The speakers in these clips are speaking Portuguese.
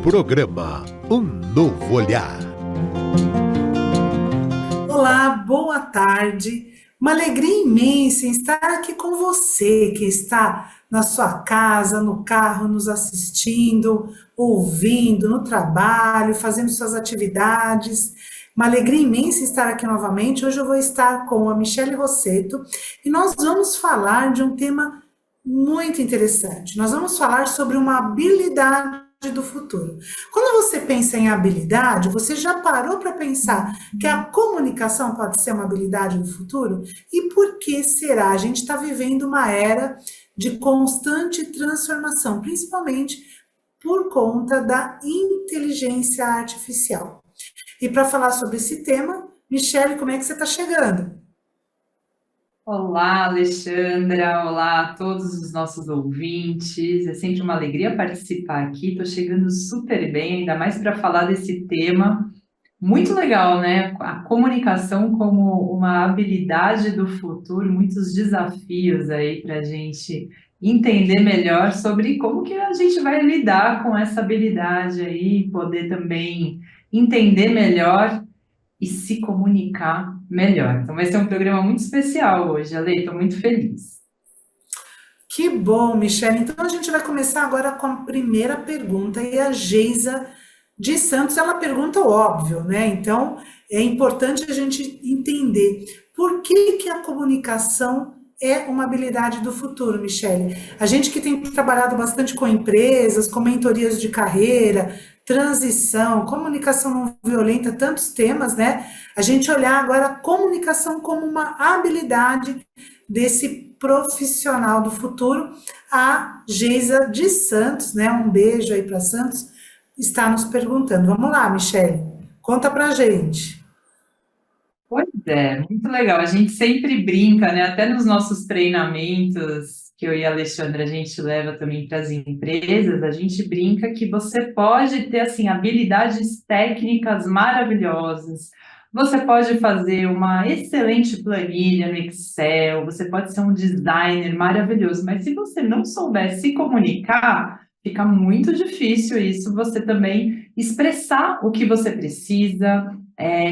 Programa Um Novo Olhar. Olá, boa tarde. Uma alegria imensa em estar aqui com você, que está na sua casa, no carro, nos assistindo, ouvindo, no trabalho, fazendo suas atividades. Uma alegria imensa estar aqui novamente. Hoje eu vou estar com a Michele Rossetto e nós vamos falar de um tema muito interessante. Nós vamos falar sobre uma habilidade do futuro. Quando você pensa em habilidade, você já parou para pensar que a comunicação pode ser uma habilidade do futuro? E por que será? A gente está vivendo uma era de constante transformação, principalmente por conta da inteligência artificial. E para falar sobre esse tema, Michele, como é que você está chegando? Olá, Alexandra. Olá a todos os nossos ouvintes. É sempre uma alegria participar aqui. Estou chegando super bem, ainda mais para falar desse tema muito legal, né? A comunicação como uma habilidade do futuro, muitos desafios aí para a gente entender melhor sobre como que a gente vai lidar com essa habilidade aí, poder também entender melhor e se comunicar melhor. Então vai ser um programa muito especial hoje, Ale, estou muito feliz. Que bom, Michele. Então a gente vai começar agora com a primeira pergunta e a Geisa de Santos, ela pergunta o óbvio, né? Então é importante a gente entender por que que a comunicação é uma habilidade do futuro, Michele. A gente que tem trabalhado bastante com empresas, com mentorias de carreira, transição, comunicação não violenta, tantos temas, né? A gente olhar agora a comunicação como uma habilidade desse profissional do futuro, a Geisa de Santos, né? Um beijo aí para Santos, está nos perguntando. Vamos lá, Michele, conta pra gente. Pois é, muito legal. A gente sempre brinca, né? Até nos nossos treinamentos, que eu e a Alexandra a gente leva também para as empresas, a gente brinca que você pode ter assim habilidades técnicas maravilhosas. Você pode fazer uma excelente planilha no Excel, você pode ser um designer maravilhoso, mas se você não souber se comunicar, fica muito difícil isso, você também expressar o que você precisa,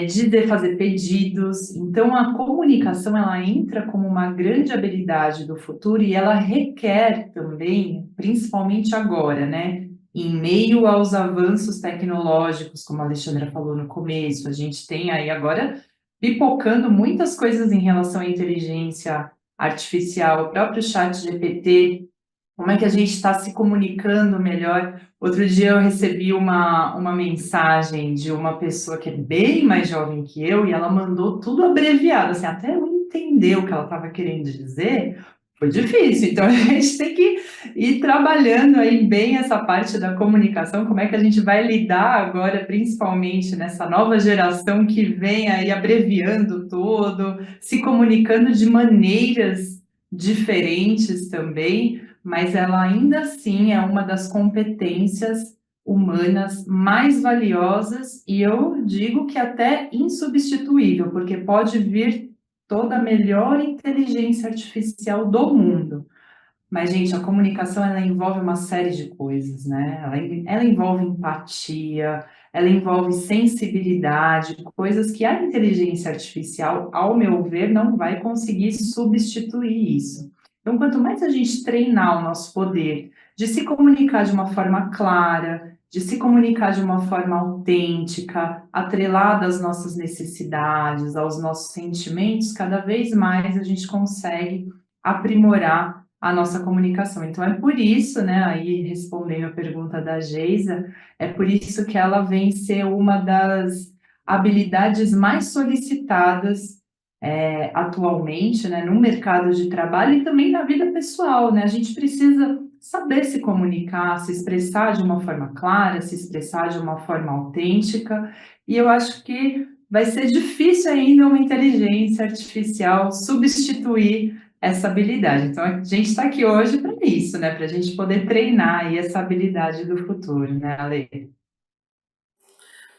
de fazer pedidos. Então, a comunicação ela entra como uma grande habilidade do futuro e ela requer também, principalmente agora, né? Em meio aos avanços tecnológicos, como a Alexandra falou no começo, a gente tem aí agora pipocando muitas coisas em relação à inteligência artificial, o próprio chat GPT, como é que a gente está se comunicando melhor? Outro dia eu recebi uma mensagem de uma pessoa que é bem mais jovem que eu e ela mandou tudo abreviado, assim, até eu entender o que ela estava querendo dizer, foi difícil. Então a gente tem que ir trabalhando aí bem essa parte da comunicação, como é que a gente vai lidar agora, principalmente nessa nova geração que vem aí abreviando tudo, se comunicando de maneiras diferentes também, mas ela ainda assim é uma das competências humanas mais valiosas e eu digo que até insubstituível, porque pode vir toda a melhor inteligência artificial do mundo. Mas, gente, a comunicação ela envolve uma série de coisas, né? Ela envolve empatia, ela envolve sensibilidade, coisas que a inteligência artificial, ao meu ver, não vai conseguir substituir isso. Então, quanto mais a gente treinar o nosso poder de se comunicar de uma forma clara, de se comunicar de uma forma autêntica, atrelada às nossas necessidades, aos nossos sentimentos, cada vez mais a gente consegue aprimorar a nossa comunicação. Então, é por isso, né, aí respondendo a pergunta da Geisa, é por isso que ela vem ser uma das habilidades mais solicitadas atualmente, né, no mercado de trabalho e também na vida pessoal, né? A gente precisa saber se comunicar, se expressar de uma forma clara, se expressar de uma forma autêntica, e eu acho que vai ser difícil ainda uma inteligência artificial substituir essa habilidade. Então, a gente está aqui hoje para isso, né? Para a gente poder treinar aí essa habilidade do futuro, né, Ale?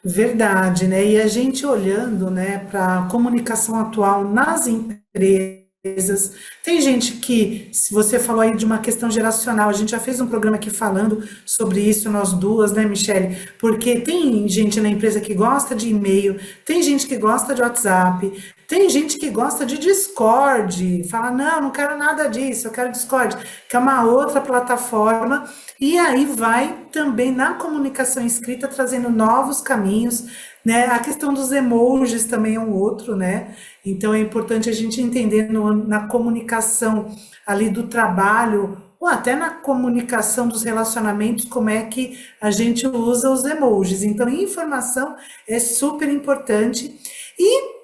Verdade, né? E a gente olhando, né, para a comunicação atual nas empresas, empresas. Tem gente que, se você falou aí de uma questão geracional, a gente já fez um programa aqui falando sobre isso, nós duas, né, Michele? Porque tem gente na empresa que gosta de e-mail, tem gente que gosta de WhatsApp, tem gente que gosta de Discord, fala, não, não quero nada disso, eu quero Discord, que é uma outra plataforma, e aí vai também na comunicação escrita trazendo novos caminhos, né? A questão dos emojis também é um outro, né? Então é importante a gente entender na comunicação ali do trabalho, ou até na comunicação dos relacionamentos, como é que a gente usa os emojis. Então, informação é super importante. E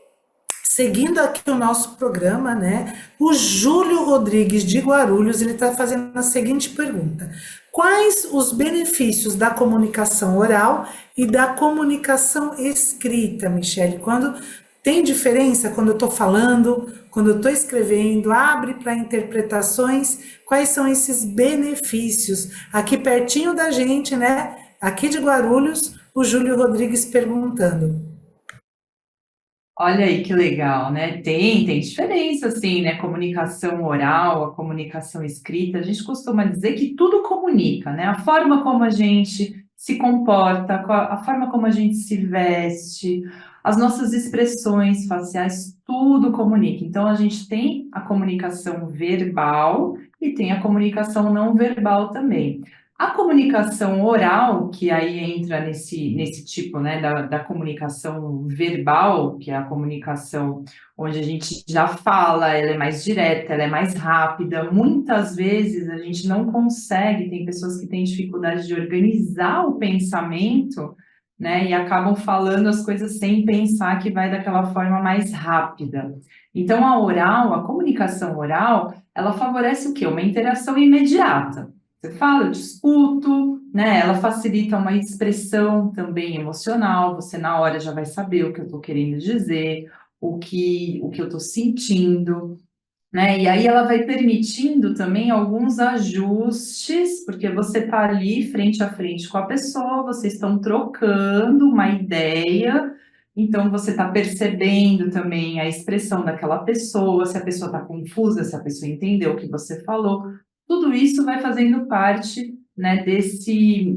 seguindo aqui o nosso programa, né? O Júlio Rodrigues de Guarulhos, ele está fazendo a seguinte pergunta: quais os benefícios da comunicação oral e da comunicação escrita, Michele? Quando tem diferença quando eu estou falando, quando eu estou escrevendo, abre para interpretações, quais são esses benefícios? Aqui pertinho da gente, né? Aqui de Guarulhos, o Júlio Rodrigues perguntando. Olha aí que legal, né? Tem diferença, assim, né? Comunicação oral, a comunicação escrita. A gente costuma dizer que tudo comunica, né? A forma como a gente se comporta, a forma como a gente se veste, as nossas expressões faciais, tudo comunica. Então, a gente tem a comunicação verbal e tem a comunicação não verbal também. A comunicação oral, que aí entra nesse tipo, né, da comunicação verbal, que é a comunicação onde a gente já fala, ela é mais direta, ela é mais rápida. Muitas vezes a gente não consegue, tem pessoas que têm dificuldade de organizar o pensamento, né, e acabam falando as coisas sem pensar que vai daquela forma mais rápida. Então, a oral, a comunicação oral, ela favorece o quê? Uma interação imediata. Você fala, eu te escuto, né? Ela facilita uma expressão também emocional, você na hora já vai saber o que eu estou querendo dizer, o que eu estou sentindo, né? E aí ela vai permitindo também alguns ajustes, porque você está ali frente a frente com a pessoa, vocês estão trocando uma ideia, então você está percebendo também a expressão daquela pessoa, se a pessoa está confusa, se a pessoa entendeu o que você falou. Tudo isso vai fazendo parte, né,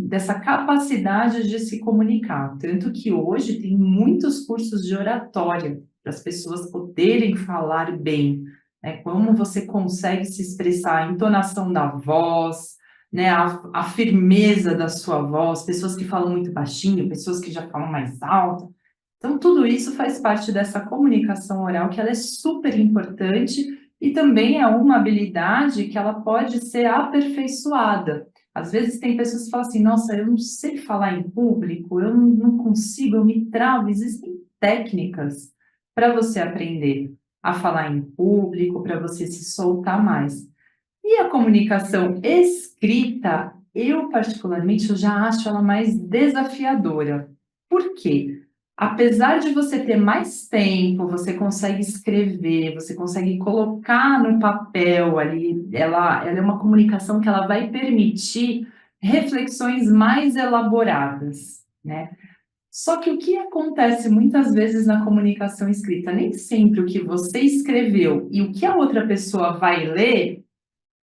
dessa capacidade de se comunicar. Tanto que hoje tem muitos cursos de oratória para as pessoas poderem falar bem, né, como você consegue se expressar, a entonação da voz, né, a firmeza da sua voz, pessoas que falam muito baixinho, pessoas que já falam mais alto. Então, tudo isso faz parte dessa comunicação oral, que ela é super importante e também é uma habilidade que ela pode ser aperfeiçoada. Às vezes tem pessoas que falam assim, nossa, eu não sei falar em público, eu não consigo, eu me travo. Existem técnicas para você aprender a falar em público, para você se soltar mais. E a comunicação escrita, eu particularmente, eu já acho ela mais desafiadora. Por quê? Apesar de você ter mais tempo, você consegue escrever, você consegue colocar no papel ali, ela é uma comunicação que ela vai permitir reflexões mais elaboradas, né? Só que o que acontece muitas vezes na comunicação escrita, nem sempre o que você escreveu e o que a outra pessoa vai ler,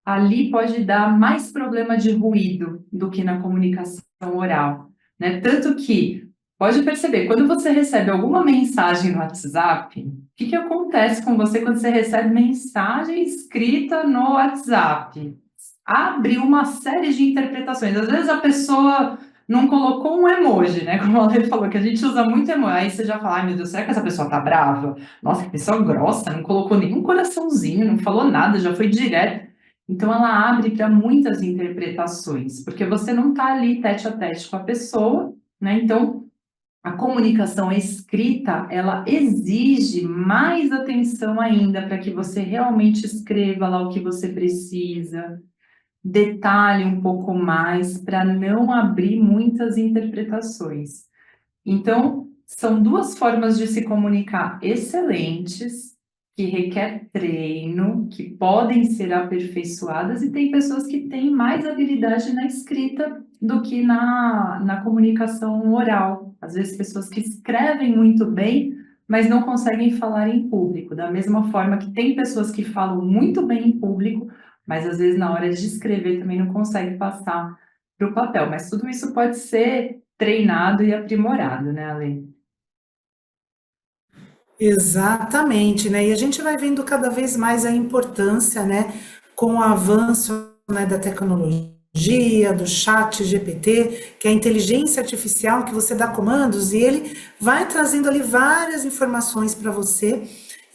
ali pode dar mais problema de ruído do que na comunicação oral, né? Tanto que, pode perceber, quando você recebe alguma mensagem no WhatsApp, o que acontece com você quando você recebe mensagem escrita no WhatsApp? Abre uma série de interpretações. Às vezes a pessoa não colocou um emoji, né? Como a Lê falou, que a gente usa muito emoji. Aí você já fala, ai meu Deus, será que essa pessoa tá brava? Nossa, que pessoa grossa, não colocou nenhum coraçãozinho, não falou nada, já foi direto. Então, ela abre para muitas interpretações, porque você não está ali tete a tete com a pessoa, né? Então, a comunicação escrita, ela exige mais atenção ainda para que você realmente escreva lá o que você precisa, detalhe um pouco mais para não abrir muitas interpretações. Então, são duas formas de se comunicar excelentes, que requer treino, que podem ser aperfeiçoadas, e tem pessoas que têm mais habilidade na escrita do que na comunicação oral. Às vezes, pessoas que escrevem muito bem, mas não conseguem falar em público, da mesma forma que tem pessoas que falam muito bem em público, mas às vezes na hora de escrever também não consegue passar para o papel. Mas tudo isso pode ser treinado e aprimorado, né, Ale? Exatamente, né? E a gente vai vendo cada vez mais a importância, né, com o avanço, né, da tecnologia, do chat GPT, que é a inteligência artificial que você dá comandos e ele vai trazendo ali várias informações para você.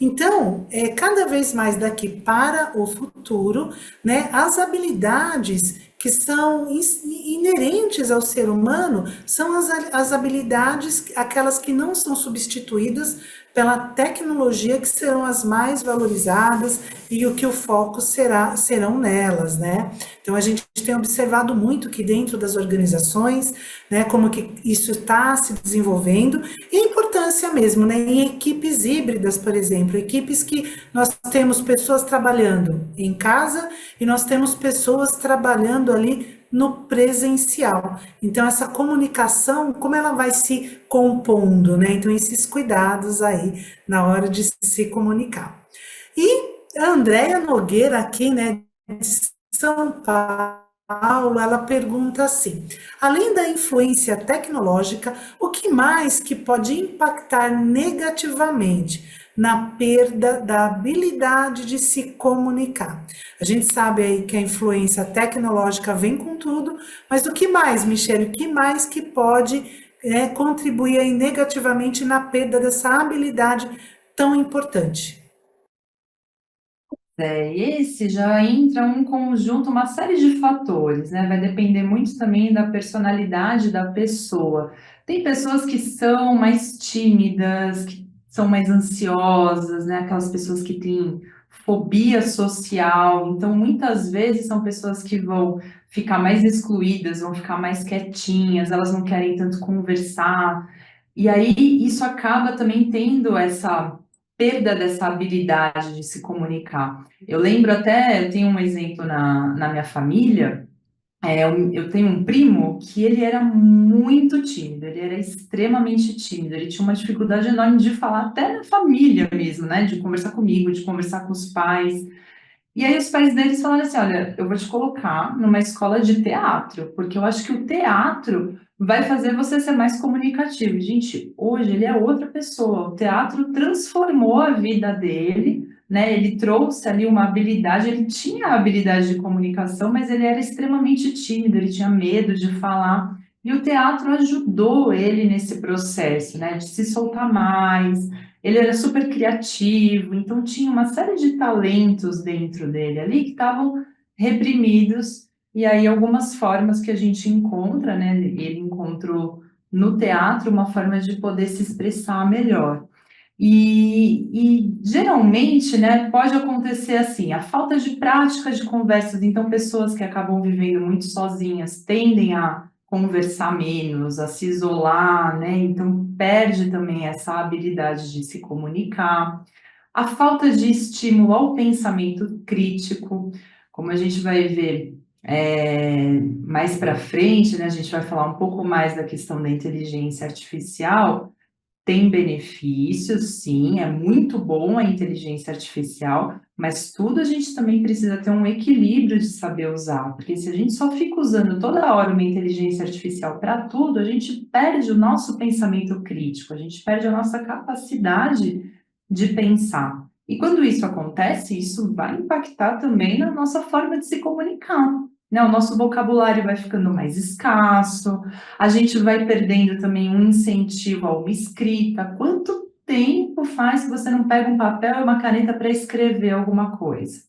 Então, cada vez mais daqui para o futuro, né, as habilidades que são inerentes ao ser humano são as habilidades, aquelas que não são substituídas pela tecnologia, que serão as mais valorizadas e o que o foco serão nelas, né? Então a gente tem observado muito que dentro das organizações, né, como que isso está se desenvolvendo e a importância mesmo, né, em equipes híbridas, por exemplo, equipes que nós temos pessoas trabalhando em casa e nós temos pessoas trabalhando ali no presencial. Então, essa comunicação, como ela vai se compondo, né? Então, esses cuidados aí na hora de se comunicar. E a Andréia Nogueira, aqui, né, de São Paulo, ela pergunta assim: além da influência tecnológica, o que mais que pode impactar negativamente na perda da habilidade de se comunicar? A gente sabe aí que a influência tecnológica vem com tudo, mas o que mais, Michele, o que mais que pode contribuir aí negativamente na perda dessa habilidade tão importante? Esse já entra um conjunto, uma série de fatores, né? Vai depender muito também da personalidade da pessoa. Tem pessoas que são mais tímidas, que são mais ansiosas, né? Aquelas pessoas que têm fobia social. Então, muitas vezes são pessoas que vão ficar mais excluídas, vão ficar mais quietinhas, elas não querem tanto conversar. E aí, isso acaba também tendo essa perda dessa habilidade de se comunicar. Eu lembro até, eu tenho um exemplo na minha família, eu tenho um primo que ele era muito tímido, ele era extremamente tímido, ele tinha uma dificuldade enorme de falar até na família mesmo, né, de conversar comigo, de conversar com os pais, e aí os pais deles falaram assim, olha, eu vou te colocar numa escola de teatro, porque eu acho que o teatro vai fazer você ser mais comunicativo. Gente, hoje ele é outra pessoa, o teatro transformou a vida dele, né? Ele trouxe ali uma habilidade, ele tinha a habilidade de comunicação, mas ele era extremamente tímido, ele tinha medo de falar, e o teatro ajudou ele nesse processo, né? De se soltar mais, ele era super criativo, então tinha uma série de talentos dentro dele ali que estavam reprimidos, e aí algumas formas que a gente encontra, né? Ele encontrou no teatro uma forma de poder se expressar melhor. E geralmente, né, pode acontecer assim, a falta de prática de conversas, então pessoas que acabam vivendo muito sozinhas tendem a conversar menos, a se isolar, né, então perde também essa habilidade de se comunicar. A falta de estímulo ao pensamento crítico, como a gente vai ver mais para frente, né, a gente vai falar um pouco mais da questão da inteligência artificial, tem benefícios, sim, é muito bom a inteligência artificial, mas tudo a gente também precisa ter um equilíbrio de saber usar, porque se a gente só fica usando toda hora uma inteligência artificial para tudo, a gente perde o nosso pensamento crítico, a gente perde a nossa capacidade de pensar. E quando isso acontece, isso vai impactar também na nossa forma de se comunicar, né? O nosso vocabulário vai ficando mais escasso, a gente vai perdendo também um incentivo a uma escrita. Quanto tempo faz que você não pega um papel e uma caneta para escrever alguma coisa,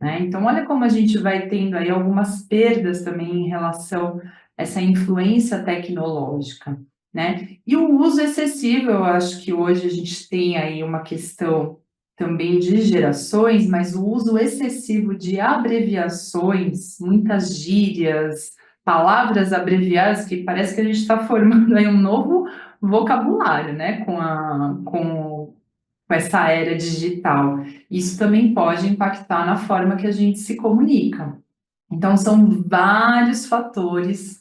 né? Então, olha como a gente vai tendo aí algumas perdas também em relação a essa influência tecnológica, né? E o uso excessivo, eu acho que hoje a gente tem aí uma questão também de gerações, mas o uso excessivo de abreviações, muitas gírias, palavras abreviadas, que parece que a gente está formando aí um novo vocabulário, né? Com essa era digital. Isso também pode impactar na forma que a gente se comunica. Então, são vários fatores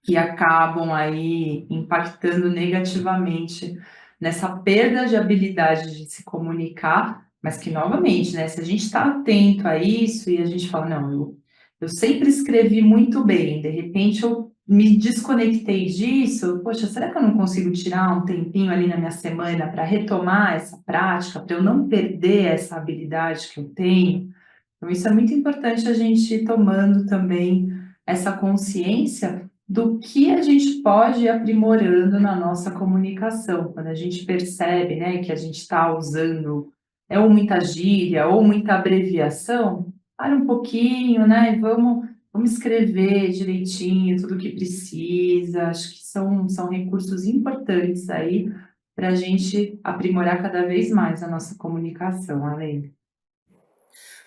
que acabam aí impactando negativamente nessa perda de habilidade de se comunicar, mas que, novamente, né, se a gente está atento a isso e a gente fala, não, eu sempre escrevi muito bem, de repente eu me desconectei disso, poxa, será que eu não consigo tirar um tempinho ali na minha semana para retomar essa prática, para eu não perder essa habilidade que eu tenho? Então, isso é muito importante a gente ir tomando também essa consciência do que a gente pode ir aprimorando na nossa comunicação. Quando a gente percebe, né, que a gente está usando ou muita gíria ou muita abreviação, para um pouquinho, né, e vamos escrever direitinho tudo o que precisa. Acho que são recursos importantes aí para a gente aprimorar cada vez mais a nossa comunicação, Ale.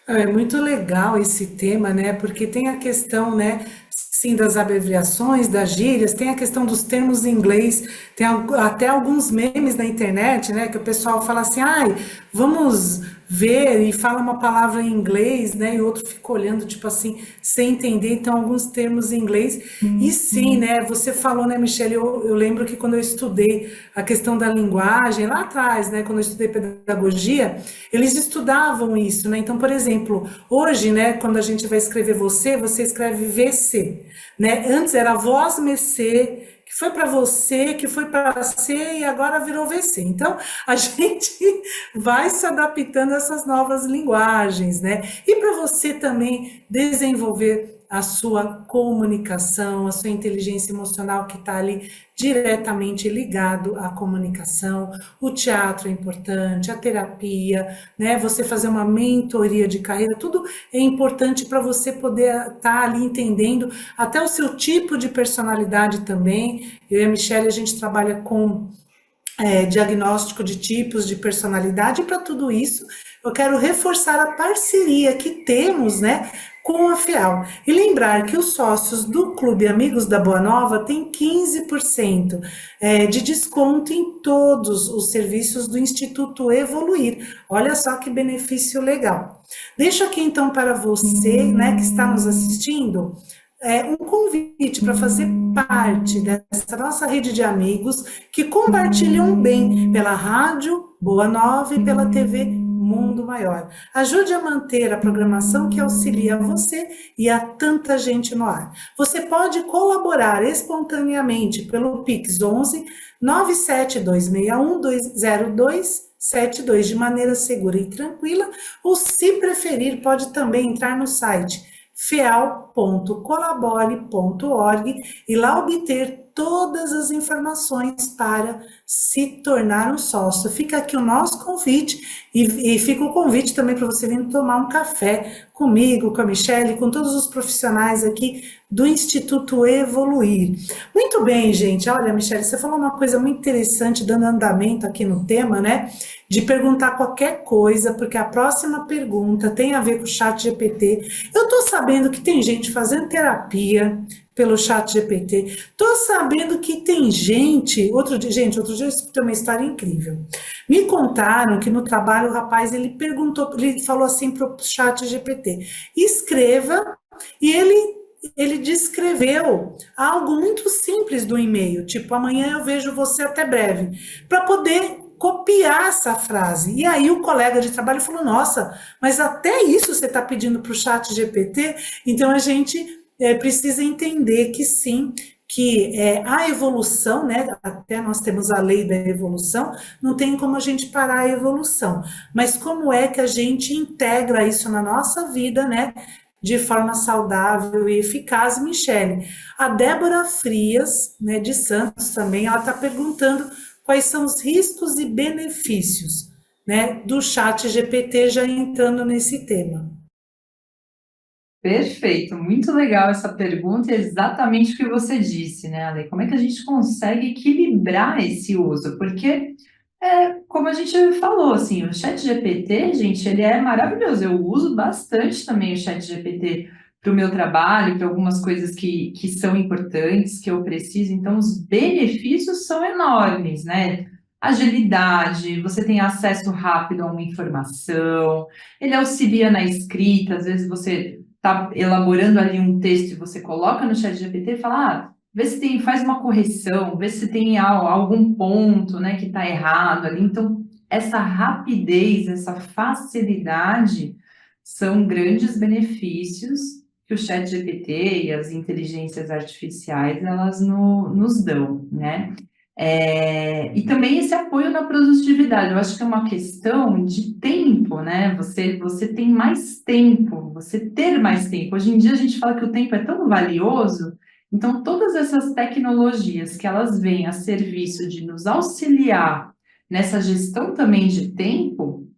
É muito legal esse tema, né? Porque tem a questão, né? Sim, das abreviações, das gírias, tem a questão dos termos em inglês, tem até alguns memes na internet, né? Que o pessoal fala assim, ai, vamos ver e fala uma palavra em inglês, né? E o outro fica olhando, tipo assim, sem entender, então alguns termos em inglês. E sim, né? Você falou, né, Michelle? Eu lembro que quando eu estudei a questão da linguagem, lá atrás, né? Quando eu estudei pedagogia, eles estudavam isso, né? Então, por exemplo, hoje, né, quando a gente vai escrever você escreve VC, né? Antes era voz mercê, que foi para você, que foi para C e agora virou VC. Então, a gente vai se adaptando a essas novas linguagens, né? E para você também desenvolver a sua comunicação, a sua inteligência emocional que está ali diretamente ligado à comunicação. O teatro é importante, a terapia, né? Você fazer uma mentoria de carreira, tudo é importante para você poder estar ali entendendo até o seu tipo de personalidade também. Eu e a Michelle, a gente trabalha com diagnóstico de tipos de personalidade, e para tudo isso eu quero reforçar a parceria que temos, né, com a FEAL. E lembrar que os sócios do Clube Amigos da Boa Nova têm 15% de desconto em todos os serviços do Instituto Evoluir. Olha só que benefício legal. Deixo aqui então para você, né, que está nos assistindo, um convite para fazer parte dessa nossa rede de amigos que compartilham bem pela rádio Boa Nova e pela TV Mundo Maior. Ajude a manter a programação que auxilia você e a tanta gente no ar. Você pode colaborar espontaneamente pelo Pix 11 97261 20272 de maneira segura e tranquila, ou se preferir, pode também entrar no site feal.colabore.org e lá obter todas as informações para se tornar um sócio. Fica aqui o nosso convite e fica o convite também para você vir tomar um café comigo, com a Michelle, com todos os profissionais aqui do Instituto Evoluir. Muito bem, gente. Olha, Michelle, você falou uma coisa muito interessante, dando andamento aqui no tema, né? De perguntar qualquer coisa, porque a próxima pergunta tem a ver com o chat GPT. Eu estou sabendo que tem gente fazendo terapia pelo chat GPT. Estou sabendo que tem gente... Outro dia eu escutei uma história incrível. Me contaram que no trabalho o rapaz, ele falou assim para o chat GPT, escreva, e ele descreveu algo muito simples do e-mail, tipo, amanhã eu vejo você até breve, para poder copiar essa frase. E aí o colega de trabalho falou, nossa, mas até isso você está pedindo para o chat GPT? Então a gente precisa entender que sim, que a evolução, né, até nós temos a lei da evolução, não tem como a gente parar a evolução, mas como é que a gente integra isso na nossa vida, né, de forma saudável e eficaz, Michele? A Débora Frias, né, de Santos também, ela está perguntando quais são os riscos e benefícios, né, do chat GPT, já entrando nesse tema. Perfeito, muito legal essa pergunta, e exatamente o que você disse, né, Ale? Como é que a gente consegue equilibrar esse uso? Porque, como a gente falou, assim, o chat GPT, gente, ele é maravilhoso. Eu uso bastante também o chat GPT para o meu trabalho, para algumas coisas que são importantes, que eu preciso. Então, os benefícios são enormes, né? Agilidade, você tem acesso rápido a uma informação, ele auxilia na escrita, às vezes você está elaborando ali um texto e você coloca no chat GPT e fala, vê se tem, faz uma correção, vê se tem algum ponto, né, que está errado ali. Então, essa rapidez, essa facilidade são grandes benefícios que o ChatGPT e as inteligências artificiais elas nos dão, né? E também esse apoio na produtividade, eu acho que é uma questão de tempo, né? Você tem mais tempo, você ter mais tempo. Hoje em dia a gente fala que o tempo é tão valioso, então todas essas tecnologias que elas vêm a serviço de nos auxiliar nessa gestão também de tempo,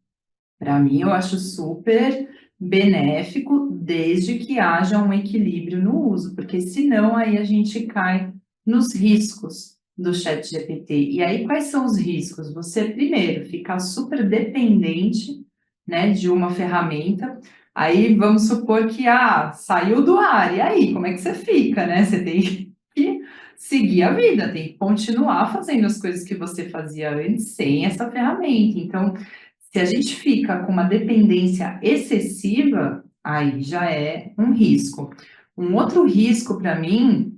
para mim eu acho super benéfico, desde que haja um equilíbrio no uso, porque senão aí a gente cai nos riscos do chat GPT. E aí, quais são os riscos? Você, primeiro, ficar super dependente, né, de uma ferramenta. Aí, vamos supor que, saiu do ar. E aí, como é que você fica, né? Você tem que seguir a vida, tem que continuar fazendo as coisas que você fazia antes sem essa ferramenta. Então, se a gente fica com uma dependência excessiva, aí já é um risco. Um outro risco para mim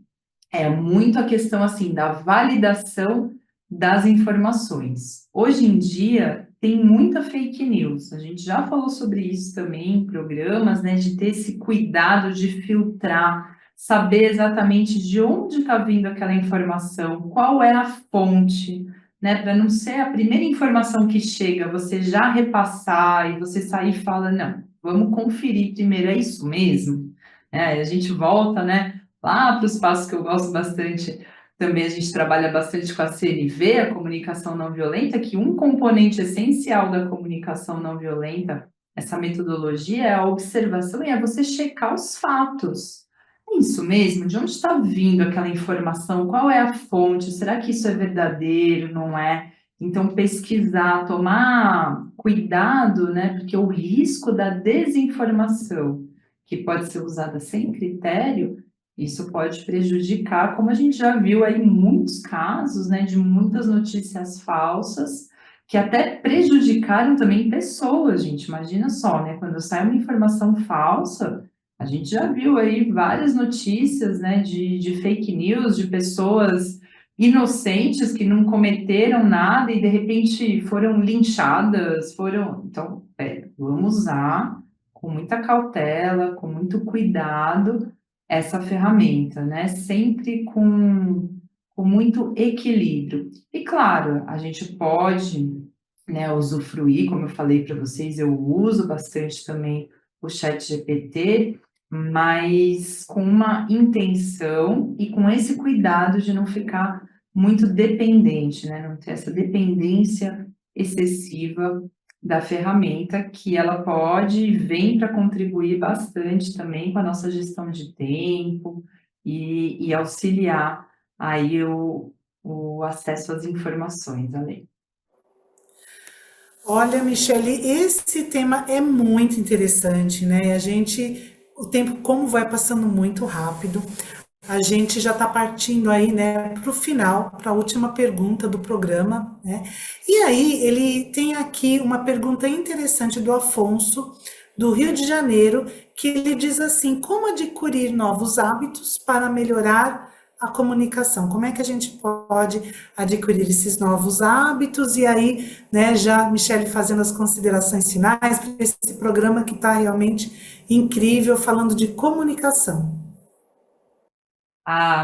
é muito a questão assim da validação das informações. Hoje em dia tem muita fake news. A gente já falou sobre isso também em programas, né, de ter esse cuidado de filtrar, saber exatamente de onde está vindo aquela informação, qual é a fonte, né, para não ser a primeira informação que chega, você já repassar e você sair e fala, não, vamos conferir primeiro, é isso mesmo? A gente volta, né, lá para os passos que eu gosto bastante, também a gente trabalha bastante com a CNV, a comunicação não violenta, que um componente essencial da comunicação não violenta, essa metodologia, é a observação e é você checar os fatos. É isso mesmo? De onde está vindo aquela informação? Qual é a fonte? Será que isso é verdadeiro? Não é? Então, pesquisar, tomar cuidado, né? Porque o risco da desinformação, que pode ser usada sem critério, isso pode prejudicar, como a gente já viu aí muitos casos, né, de muitas notícias falsas, que até prejudicaram também pessoas, gente. Imagina só, né, quando sai uma informação falsa, a gente já viu aí várias notícias, né, de fake news, de pessoas inocentes que não cometeram nada e de repente foram linchadas, Então, vamos usar com muita cautela, com muito cuidado essa ferramenta, né? Sempre com muito equilíbrio. E claro, a gente pode, né, usufruir, como eu falei para vocês, eu uso bastante também o chat GPT, mas com uma intenção e com esse cuidado de não ficar muito dependente, né? Não ter essa dependência excessiva da ferramenta, que ela pode e vem para contribuir bastante também com a nossa gestão de tempo e auxiliar aí o acesso às informações, além. Olha, Michele, esse tema é muito interessante, né? O tempo como vai passando muito rápido. A gente já está partindo aí, né, para o final, para a última pergunta do programa, né? E aí ele tem aqui uma pergunta interessante do Afonso, do Rio de Janeiro, que ele diz assim: como adquirir novos hábitos para melhorar a comunicação? Como é que a gente pode adquirir esses novos hábitos? E aí, né, já Michele fazendo as considerações finais para esse programa que está realmente incrível, falando de comunicação.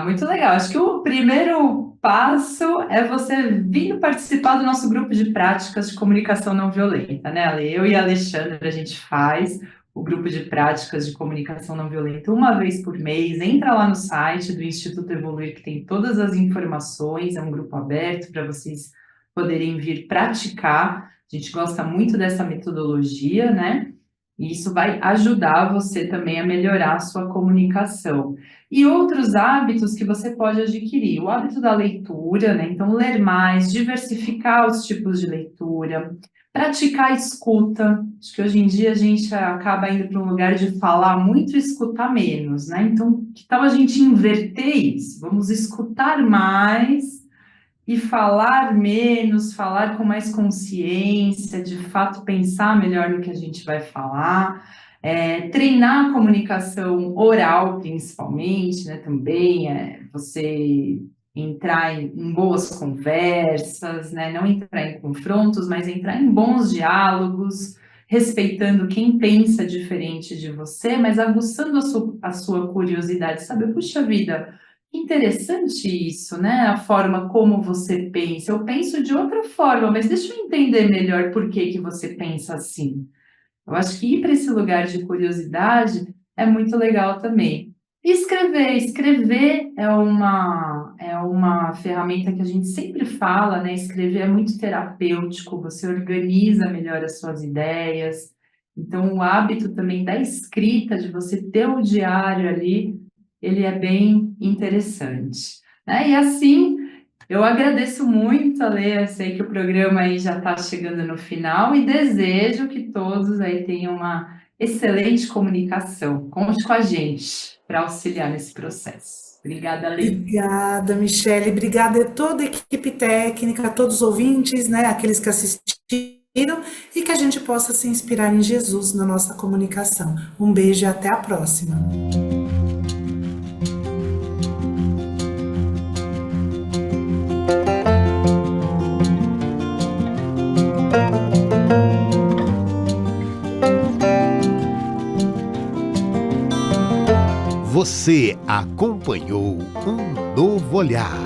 Muito legal. Acho que o primeiro passo é você vir participar do nosso grupo de práticas de comunicação não violenta, né, Ale? Eu e a Alexandra, a gente faz o grupo de práticas de comunicação não violenta uma vez por mês. Entra lá no site do Instituto Evoluir, que tem todas as informações, é um grupo aberto para vocês poderem vir praticar. A gente gosta muito dessa metodologia, né? E isso vai ajudar você também a melhorar a sua comunicação. E outros hábitos que você pode adquirir, o hábito da leitura, né? Então, ler mais, diversificar os tipos de leitura, praticar a escuta. Acho que hoje em dia a gente acaba indo para um lugar de falar muito e escutar menos, né? Então, que tal a gente inverter isso? Vamos escutar mais e falar menos, falar com mais consciência, de fato pensar melhor no que a gente vai falar. Treinar a comunicação oral, principalmente, né, também, você entrar em boas conversas, né, não entrar em confrontos, mas entrar em bons diálogos, respeitando quem pensa diferente de você, mas aguçando a sua curiosidade, sabe? Puxa vida, que interessante isso, né? A forma como você pensa. Eu penso de outra forma, mas deixa eu entender melhor por que que você pensa assim. Eu acho que ir para esse lugar de curiosidade é muito legal também. E escrever é uma ferramenta que a gente sempre fala, né? Escrever é muito terapêutico, você organiza melhor as suas ideias. Então, o hábito também da escrita, de você ter o diário ali, ele é bem interessante, né? E assim, eu agradeço muito, Ale, eu sei que o programa aí já está chegando no final e desejo que todos aí tenham uma excelente comunicação. Conte com a gente para auxiliar nesse processo. Obrigada, Ale. Obrigada, Michele. Obrigada a toda a equipe técnica, a todos os ouvintes, né, aqueles que assistiram, e que a gente possa se inspirar em Jesus na nossa comunicação. Um beijo e até a próxima. Você acompanhou Um Novo Olhar.